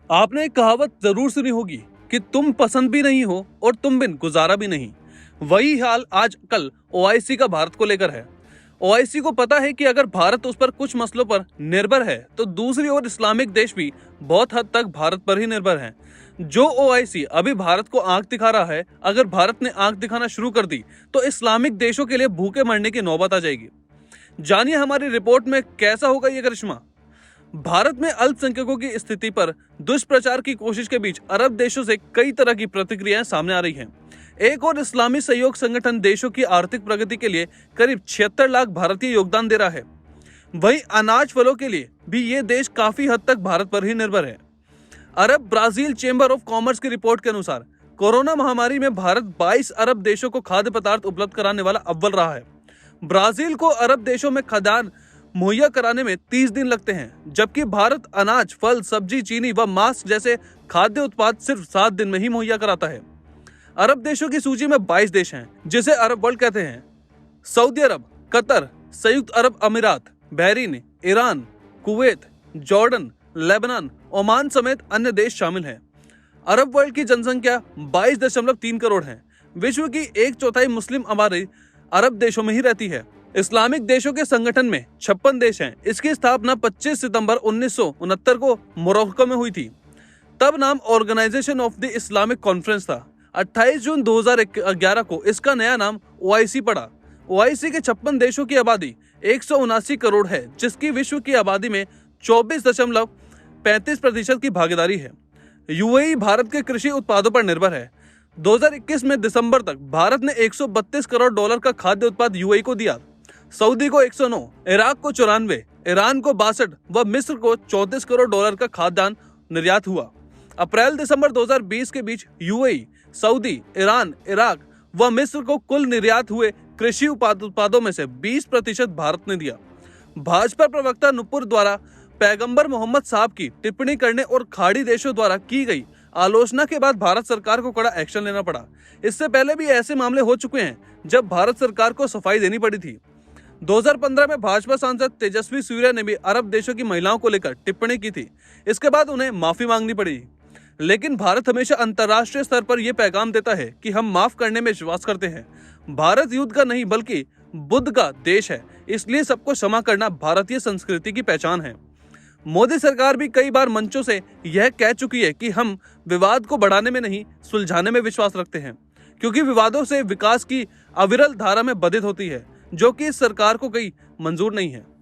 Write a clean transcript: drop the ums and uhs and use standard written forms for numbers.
आपने एक कहावत जरूर सुनी होगी कि तुम पसंद भी नहीं हो और तुम बिन गुजारा भी नहीं। वही हाल आज कल ओआईसी का भारत को लेकर है। ओआईसी को पता है कि अगर भारत उस पर कुछ मसलों पर निर्भर है तो दूसरी ओर इस्लामिक देश भी बहुत हद तक भारत पर ही निर्भर हैं। जो ओआईसी अभी भारत को आंख दिखा रहा है, अगर भारत ने आंख दिखाना शुरू कर दी तो इस्लामिक देशों के लिए भूखे मरने की नौबत आ जाएगी। जानिए हमारी रिपोर्ट में कैसा होगा ये करिश्मा। भारत में अल्पसंख्यकों की स्थिति पर दुष्प्रचार की कोशिश के बीच अरब देशों से कई तरह की प्रतिक्रियाएं सामने आ रही हैं। एक और इस्लामी सहयोग संगठन देशों की आर्थिक प्रगति के लिए करीब 76 लाख भारतीय योगदान दे रहा है। वहीं अनाज फलों के लिए भी ये देश काफी हद तक भारत पर ही निर्भर है। अरब ब्राजील चेंबर ऑफ कॉमर्स की रिपोर्ट के अनुसार कोरोना महामारी में भारत 22 अरब देशों को खाद्य पदार्थ उपलब्ध कराने वाला अव्वल रहा है। ब्राजील को अरब देशों में खाद्यान्न मुहैया कराने में 30 दिन लगते हैं, जबकि भारत अनाज, फल, सब्जी, चीनी व मांस जैसे खाद्य उत्पाद सिर्फ 7 दिन में ही मुहैया कराता है। अरब देशों की सूची में 22 देश हैं जिसे अरब वर्ल्ड कहते हैं। सऊदी अरब, कतर, संयुक्त अरब अमीरात, Bahrain, Iran, Kuwait, Jordan, Lebanon, Oman समेत अन्य देश शामिल हैं। अरब वर्ल्ड की जनसंख्या 22.3 करोड़ है। विश्व की 1/4 मुस्लिम आबादी अरब देशों में ही रहती है। इस्लामिक देशों के संगठन में 56 देश हैं। इसकी स्थापना 25 सितंबर 1969 को मोरक्को में हुई थी। तब नाम organisation of the Islamic conference था। 28 जून 2011 को इसका नया नाम ओआईसी पड़ा। ओआईसी के 56 देशों की आबादी 179 करोड़ है, जिसकी विश्व की आबादी में 24.35% की भागीदारी है। यूएई भारत के कृषि उत्पादों पर निर्भर है। 2021 में दिसंबर तक भारत ने $132 करोड़ का खाद्य उत्पाद यूएई को दिया। सऊदी को 109, इराक को 94, ईरान को 62 व मिस्र को $34 करोड़ का खाद्यान्न निर्यात हुआ। अप्रैल दिसंबर 2020 के बीच यूएई, सऊदी, ईरान, इराक व मिस्र को कुल निर्यात हुए कृषि उत्पादों में से 20% भारत ने दिया। भाजपा प्रवक्ता नुपुर द्वारा पैगंबर मोहम्मद साहब की टिप्पणी करने और खाड़ी देशों द्वारा की गई आलोचना के बाद भारत सरकार को कड़ा एक्शन लेना पड़ा। इससे पहले भी ऐसे मामले हो चुके हैं जब भारत सरकार को सफाई देनी पड़ी थी। 2015 में भाजपा सांसद तेजस्वी सूर्या ने भी अरब देशों की महिलाओं को लेकर टिप्पणी की थी। इसके बाद उन्हें माफी मांगनी पड़ी। लेकिन भारत हमेशा अंतर्राष्ट्रीय स्तर पर यह पैगाम देता है कि हम माफ करने में विश्वास करते हैं। भारत युद्ध का नहीं बल्कि बुद्ध का देश है, इसलिए सबको क्षमा करना भारतीय संस्कृति की पहचान है। मोदी सरकार भी कई बार मंचों से यह कह चुकी है कि हम विवाद को बढ़ाने में नहीं, सुलझाने में विश्वास रखते हैं, क्योंकि विवादों से विकास की अविरल धारा में बाधित होती है, जो कि इस सरकार को कहीं मंजूर नहीं है।